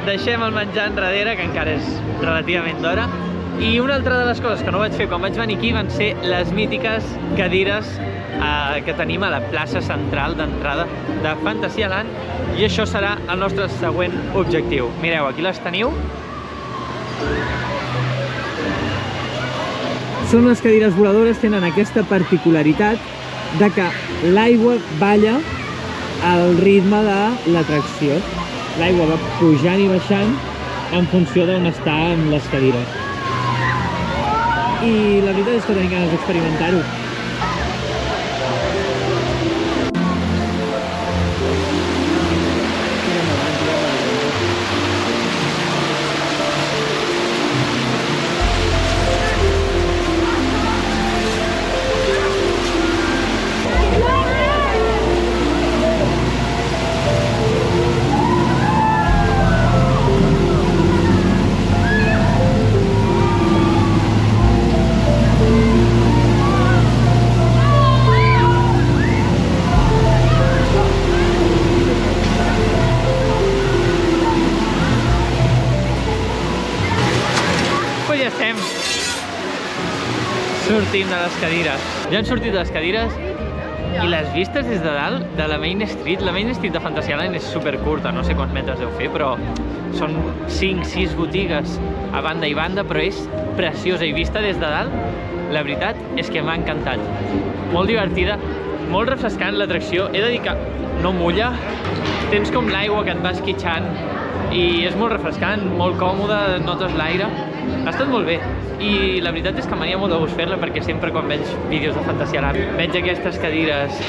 Deixem el menjar enrere, que encara és relativament d'hora. I una altra de les coses que no vaig fer quan vaig venir aquí van ser les mítiques cadires que tenim a la plaça central d'entrada de Fantasyland, i això serà el nostre següent objectiu. Mireu, aquí les teniu. Són les cadires voladores, tenen aquesta particularitat de que l'aigua balla al ritme de l'atracció. L'aigua va pujant i baixant en funció d'on està amb les cadires. I la veritat és que tenim ganes d'experimentar-ho. Sortim de les cadires. Ja hem sortit de les cadires i les vistes des de dalt de la Main Street. La Main Street de Fantasyland és supercurta, no sé quants metres deu fer, però són 5-6 botigues a banda i banda, però és preciosa i vista des de dalt. La veritat és que m'ha encantat. Molt divertida, molt refrescant l'atracció. He de dir que no mulla, tens com l'aigua que et va esquitxant i és molt refrescant, molt còmode, notes l'aire. Ha estat molt bé i la veritat és que m'ania molt de gust fer-la, perquè sempre quan veig vídeos de Fantasyland veig aquestes cadires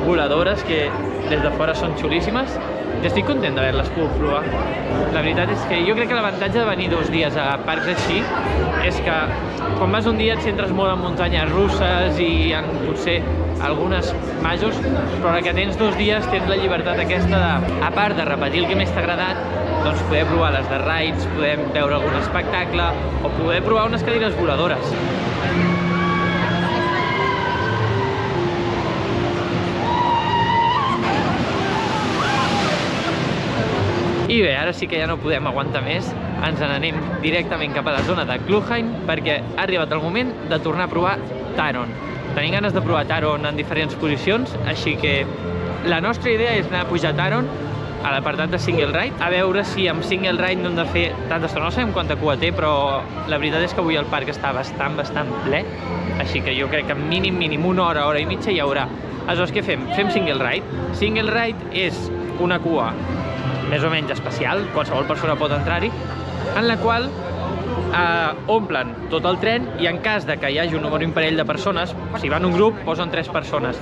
voladores que des de fora són xulíssimes i estic content d'haver-les pogut provar. La veritat és que jo crec que l'avantatge de venir 2 dies a parcs així és que quan vas un dia et centres molt en muntanyes russes i en potser algunes majors, però ara que tens 2 dies tens la llibertat aquesta de, a part de repetir el que més t'ha agradat, doncs poder provar les de rides, poder veure algun espectacle o poder provar unes cadires voladores. I bé, ara sí que ja no podem aguantar més, ens n'anem directament cap a la zona de Klugheim perquè ha arribat el moment de tornar a provar Taron. Tenim ganes de provar Taron en diferents posicions, així que la nostra idea és anar a pujar Taron a l'apartat de Single Ride, a veure si amb Single Ride no hem de fer tanta estona. No sabem quanta cua té, però la veritat és que avui el parc està bastant ple, així que jo crec que mínim 1 hora, hora i mitja hi haurà. Aleshores, què fem? Fem Single Ride. Single Ride és una cua més o menys especial, qualsevol persona pot entrar-hi, en la qual omplen tot el tren i en cas de que hi hagi un número imparell de persones, si van un grup, posen 3 persones.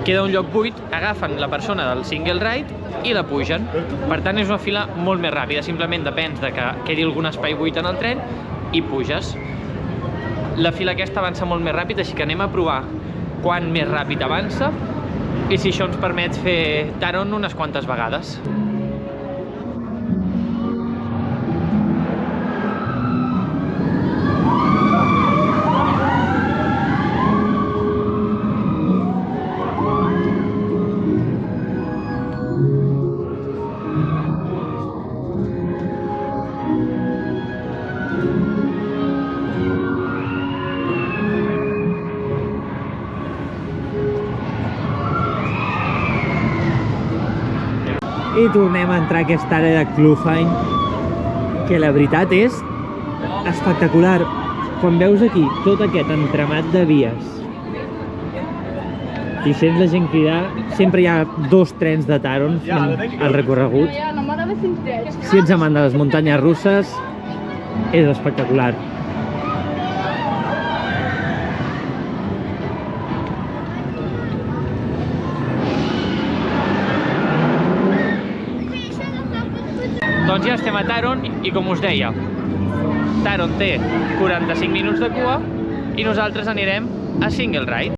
Queda un lloc buit, agafen la persona del Single Ride i la pugen. Per tant, és una fila molt més ràpida, simplement depèn de que quedi algun espai buit en el tren i puges. La fila aquesta avança molt més ràpid, així que anem a provar quan més ràpid avança i si això ens permet fer Taron unes quantes vegades. I tornem a entrar a aquesta àrea de Klugheim, que la veritat és espectacular. Quan veus aquí tot aquest entramat de vies i sents la gent cridar, sempre hi ha 2 trens de Taron al recorregut. Si ets amant de les muntanyes russes, és espectacular. Doncs ja estem a Taron i, com us deia, Taron té 45 minuts de cua i nosaltres anirem a Single Ride.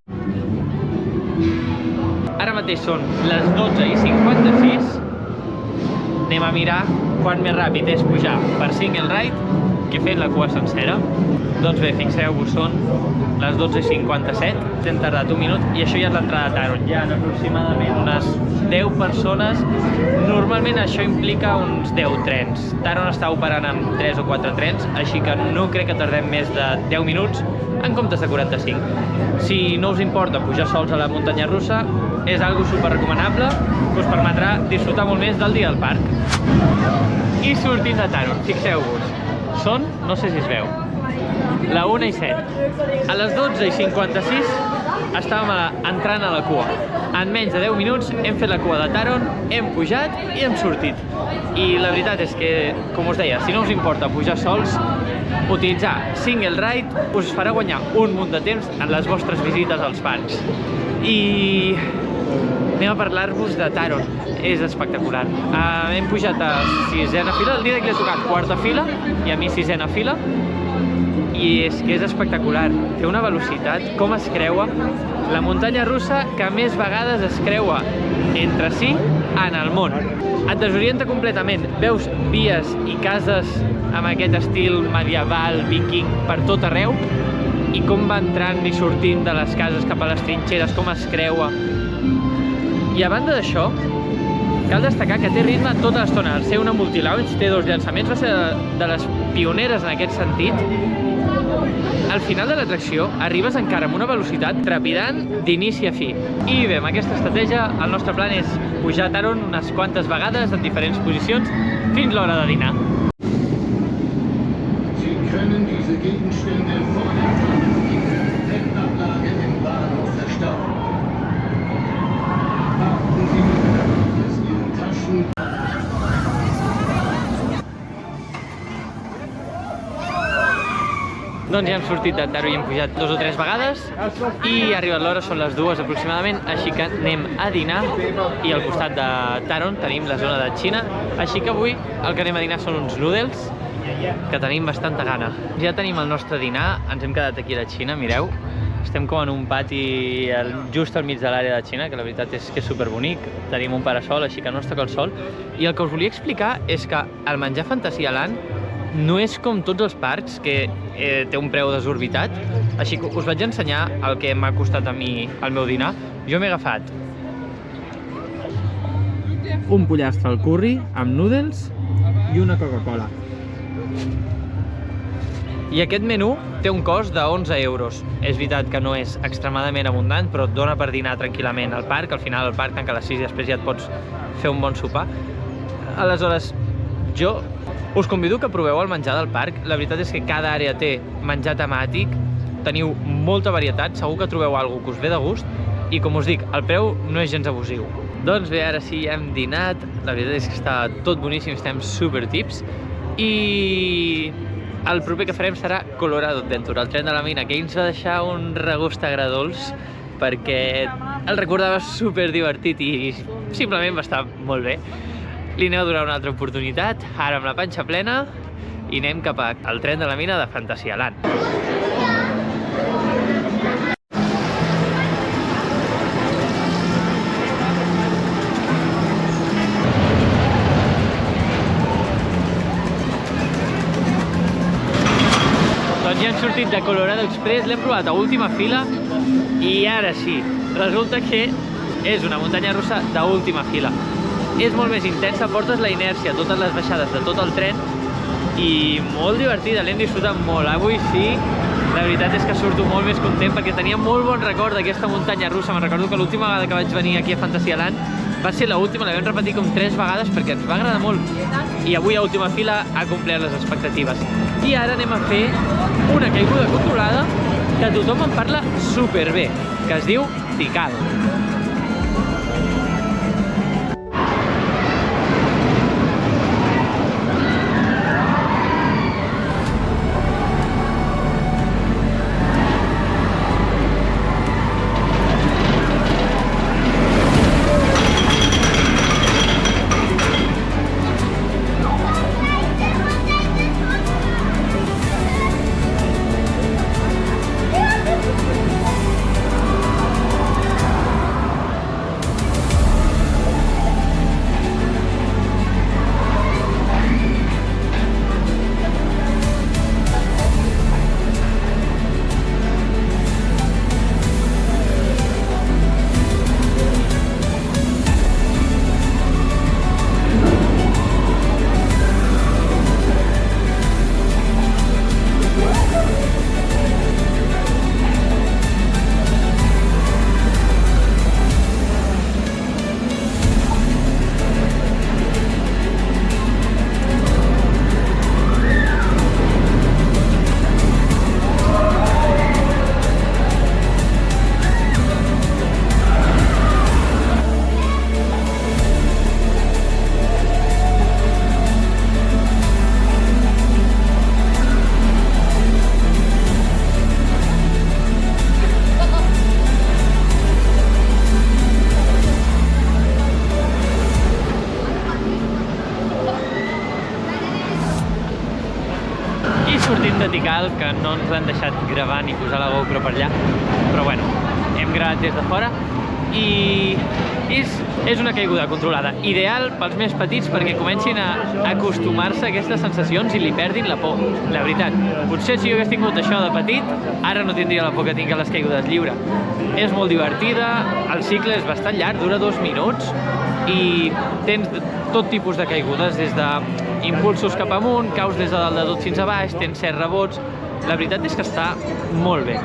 Ara mateix són les 12:56. Anem a mirar quan més ràpid és pujar per Single Ride que fent la cua sencera. Doncs bé, fixeu-vos, són les 12:57, hem tardat un minut i això ja és l'entrada de Taron. Hi ha aproximadament unes 10 persones, normalment això implica uns 10 trens. Taron està operant amb 3 o 4 trens, així que no crec que tardem més de 10 minuts en comptes de 45. Si no us importa pujar sols a la muntanya russa, és algo super recomanable, us permetrà disfrutar molt més del dia al parc. I sortint de Taron, fixeu-vos, són, no sé si es veu, la 1:07. A les 12:56 estàvem entrant a la cua. En menys de 10 minuts hem fet la cua de Taron, hem pujat i hem sortit. I la veritat és que, com us deia, si no us importa pujar sols, utilitzar Single Ride us farà guanyar un munt de temps en les vostres visites als parcs. I anem a parlar-vos de Taron. És espectacular. Hem pujat a 6ena fila, el dia que li ha tocat 4a fila i a mi 6ena fila. I és que és espectacular, té una velocitat, com es creua, la muntanya russa que més vegades es creua entre si en el món. Et desorienta completament, veus vies i cases amb aquest estil medieval, viking, per tot arreu, i com va entrant i sortint de les cases cap a les trinxeres, com es creua. I a banda d'això, cal destacar que té ritme tota l'estona. Al ser una multilaunch, té 2 llançaments, va ser de les pioneres en aquest sentit. Al final de l'atracció arribes encara amb una velocitat trepidant d'inici a fi. I bé, amb aquesta estratègia el nostre plan és pujar a Taron unes quantes vegades en diferents posicions fins l'hora de dinar. Sie können diese Gegenstände vor der Gepäckablage im Bahnhof verstauen. Achten Sie darauf, dass Ihre Taschen Doncs ja hem sortit de Taron i hem pujat 2 o 3 vegades i ha arribat l'hora, són les 2 aproximadament, així que anem a dinar i al costat de Taron tenim la zona de Xina, així que avui el que anem a dinar són uns noodles que tenim bastanta gana. Ja tenim el nostre dinar, ens hem quedat aquí a la Xina, mireu, estem com en un pati just al mig de l'àrea de Xina, que la veritat és que és superbonic, tenim un parasol així que no ens toca el sol, i el que us volia explicar és que el menjar Fantasyland no és com tots els parcs, que té un preu desorbitat, així que us vaig ensenyar el que m'ha costat a mi el meu dinar. Jo m'he agafat un pollastre al curri amb noodles i una Coca-Cola. I aquest menú té un cost de 11 euros. És veritat que no és extremadament abundant, però et dona per dinar tranquil·lament al parc. Al final el parc tanca a les 6 i després ja et pots fer un bon sopar. Aleshores, jo us convido que proveu el menjar del parc. La veritat és que cada àrea té menjar temàtic, teniu molta varietat, segur que trobeu alguna que us ve de gust i, com us dic, el preu no és gens abusiu. Doncs bé, ara sí, ja hem dinat, la veritat és que està tot boníssim, estem super tips i el proper que farem serà Colorado Adventure, el tren de la mina, que ens va deixar un regust agredolç perquè el recordava super divertit i simplement va estar molt bé. Li anem a donar una altra oportunitat, ara amb la panxa plena, i anem cap al tren de la mina de Fantasyland. Doncs ja hem sortit de Colorado Express, l'hem provat a última fila i ara sí, resulta que és una muntanya russa d'última fila. És molt més intensa, portes la inèrcia a totes les baixades de tot el tren i molt divertida, l'hem disfrutat molt. Avui sí, la veritat és que surto molt més content perquè tenia molt bon record d'aquesta muntanya russa. Me'n recordo que l'última vegada que vaig venir aquí a Fantasyland va ser l'última, la vam repetir com 3 vegades perquè ens va agradar molt. I avui a última fila ha complert les expectatives. I ara anem a fer una caiguda controlada que tothom en parla superbé, que es diu Tikal. de Tikal, que no ens han deixat gravar ni posar la GoPro per allà, però bueno, hem gravat des de fora i és una caiguda controlada, ideal pels més petits perquè comencin a acostumar-se a aquestes sensacions i li perdin la por. La veritat, potser si jo hagués tingut això de petit, ara no tindria la por que tinc a les caigudes lliure. És molt divertida, el cicle és bastant llarg, dura 2 minuts i tens tot tipus de caigudes, des d'impulsos cap amunt, caus des de dalt de tot fins a baix, tens 7 rebots. La veritat és que està molt bé.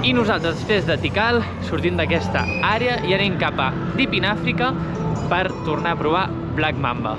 I nosaltres, després de Tikal, sortim d'aquesta àrea i anem cap a Deep in Africa per tornar a provar Black Mamba.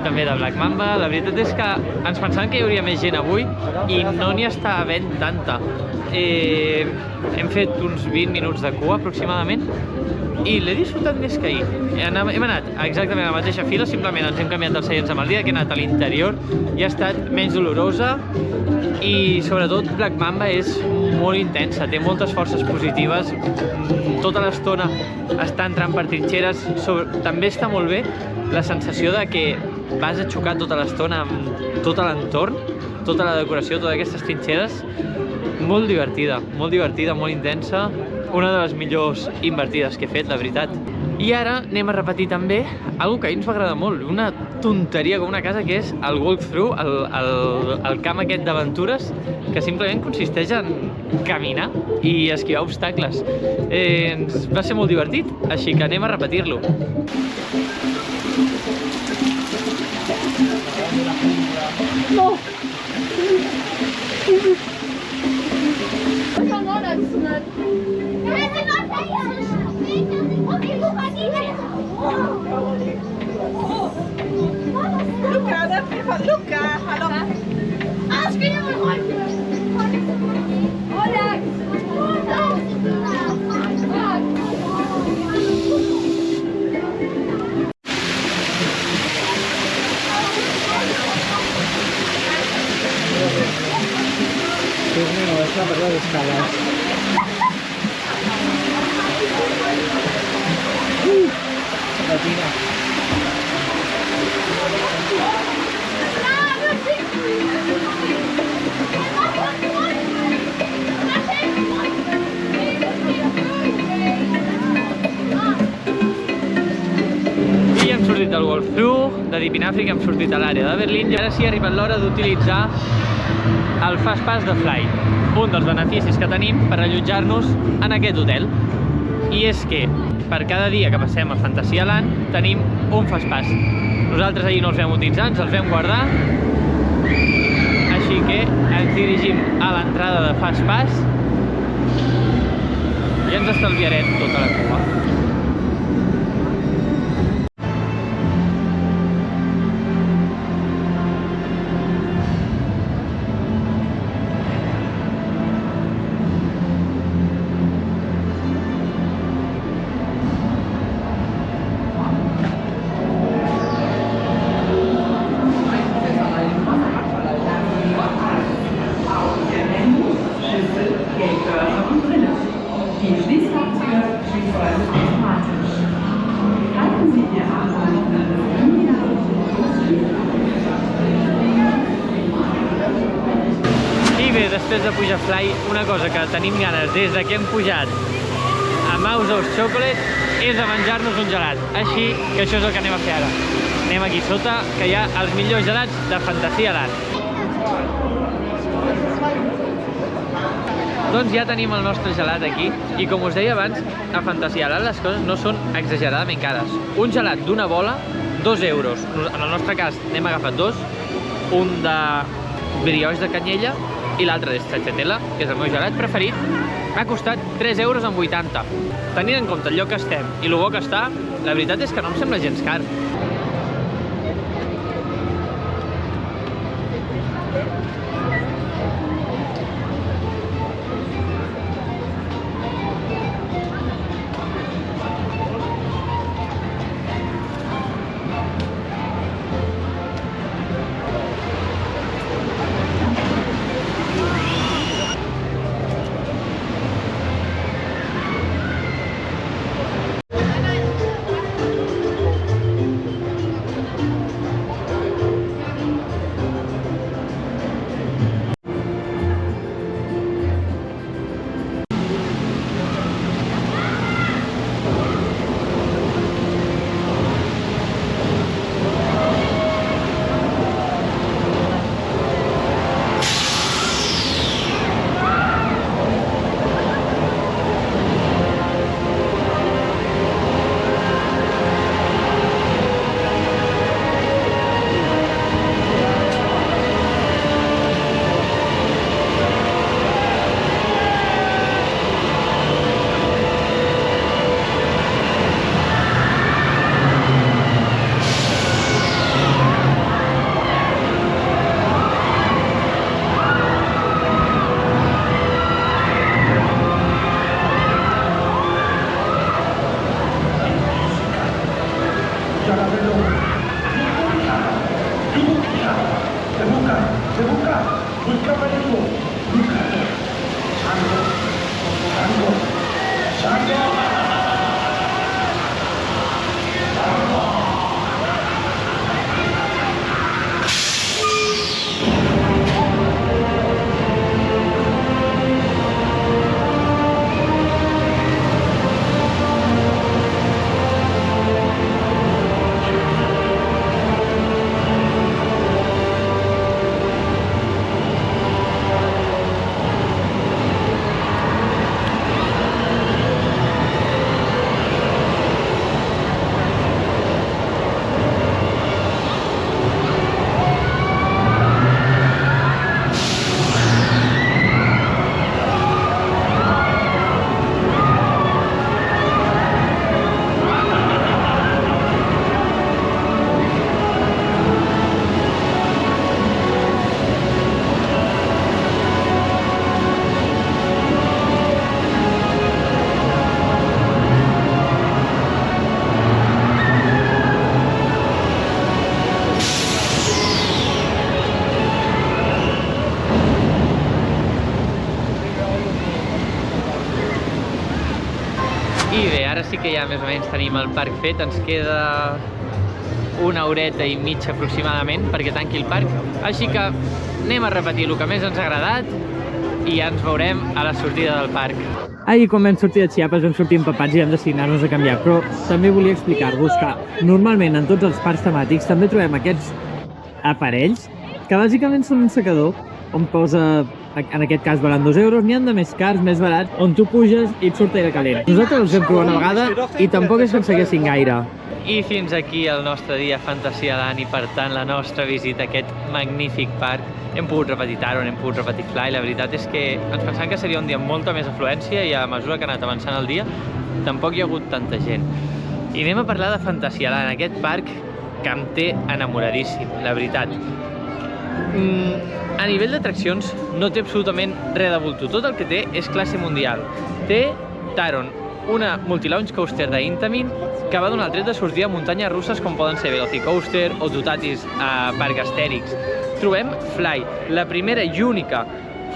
També de Black Mamba. La veritat és que ens pensàvem que hi hauria més gent avui i no n'hi està havent tanta. Hem fet uns 20 minuts de cua aproximadament i l'he disfrutat més que ahir. Hem anat exactament a la mateixa fila, simplement ens hem canviat dels seients amb el dia, que he anat a l'interior i ha estat menys dolorosa i sobretot Black Mamba és molt intensa, té moltes forces positives, tota l'estona està entrant per trinxeres, també està molt bé la sensació de que vas a xocar tota l'estona amb tot l'entorn, tota la decoració, totes aquestes trinxeres, molt divertida, molt intensa, una de les millors invertides que he fet, la veritat. I ara anem a repetir també algo que a mi ens va agradar molt, una tonteria com una casa, que és el walkthrough, el camp aquest d'aventures, que simplement consisteix en caminar i esquivar obstacles. Va ser molt divertit, així que anem a repetir-lo. No! Tornem a baixar per les escales. Patina. I hem sortit del walkthrough de Deep in Africa, hem sortit a l'àrea de Berlín i ara sí ha arribat l'hora d'utilitzar el Fastpass de Fly, un dels beneficis que tenim per allotjar-nos en aquest hotel. I és que per cada dia que passem a Fantasyland tenim un Fastpass. Nosaltres ahir no els vam utilitzar, ens els vam guardar, així que ens dirigim a l'entrada de Fastpass i ens estalviarem tota la cua. Després de pujar Fly, una cosa que tenim ganes des que hem pujat a Mauso's Chocolate és a menjar-nos un gelat. Així que això és el que anem a fer ara. Anem aquí sota, que hi ha els millors gelats de Fantasyland. Doncs ja tenim el nostre gelat aquí i com us deia abans, a Fantasyland les coses no són exageradament cares. Un gelat d'una bola, 2 euros. En el nostre cas n'hem agafat 2, un de brioix de canyella i l'altre és stracciatella, que és el meu gelat preferit. M'ha costat 3,80 €. Tenint en compte el lloc que estem i el bo que està, la veritat és que no em sembla gens car. I bé, ara sí que ja més o menys tenim el parc fet, ens queda una horeta i mitja aproximadament perquè tanqui el parc, així que anem a repetir el que més ens ha agradat i ja ens veurem a la sortida del parc. Ahir quan vam sortir de Chiapas vam sortir empapats i vam designar-nos a canviar, però també volia explicar-vos que normalment en tots els parcs temàtics també trobem aquests aparells que bàsicament són un secador on posa, en aquest cas valen 2 euros, n'hi ha de més cars, més barats, on tu puges i et surt aire calent. Nosaltres els vam provar una vegada i tampoc és que ens seguessin gaire. I fins aquí el nostre dia a Fantasialand i per tant la nostra visita a aquest magnífic parc. Hem pogut repetir Taron, hem pogut repetir Fly, la veritat és que ens pensàvem que seria un dia amb molta més afluència i a mesura que ha anat avançant el dia tampoc hi ha hagut tanta gent. I anem a parlar de Fantasialand, aquest parc que em té enamoradíssim, la veritat. A nivell d'atraccions no té absolutament res de bulto, tot el que té és classe mundial. Té Taron, una multilaunch coaster d'Intamin que va donar el tret de sortir a muntanyes russes com poden ser Velocicoaster o Tutatis a Parc Astèrix. Trobem Fly, la primera i única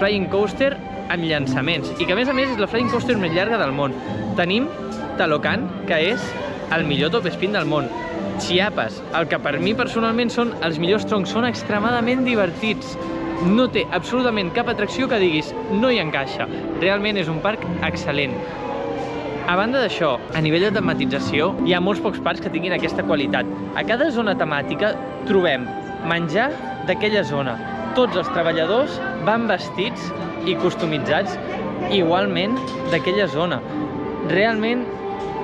flying coaster amb llançaments i que a més és la flying coaster més llarga del món. Tenim Talocan, que és el millor top spin del món. Chiapas, el que per mi personalment són els millors troncs, són extremadament divertits. No té absolutament cap atracció que diguis no hi encaixa. Realment és un parc excel·lent. A banda d'això, a nivell de tematització, hi ha molts pocs parcs que tinguin aquesta qualitat. A cada zona temàtica trobem menjar d'aquella zona. Tots els treballadors van vestits i customitzats igualment d'aquella zona. Realment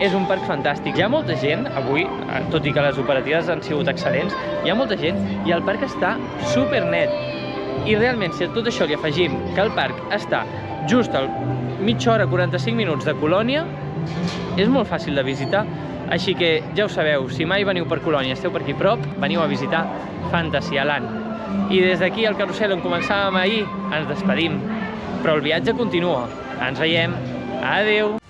és un parc fantàstic. Hi ha molta gent, avui, tot i que les operatives han sigut excel·lents, hi ha molta gent i el parc està super net. I realment, si a tot això li afegim que el parc està just a mitja hora, 45 minuts de Colònia, és molt fàcil de visitar. Així que ja ho sabeu, si mai veniu per Colònia, esteu per aquí prop, veniu a visitar Fantasialand. I des d'aquí, al carrusel on començàvem ahir, ens despedim. Però el viatge continua. Ens veiem. Adeu!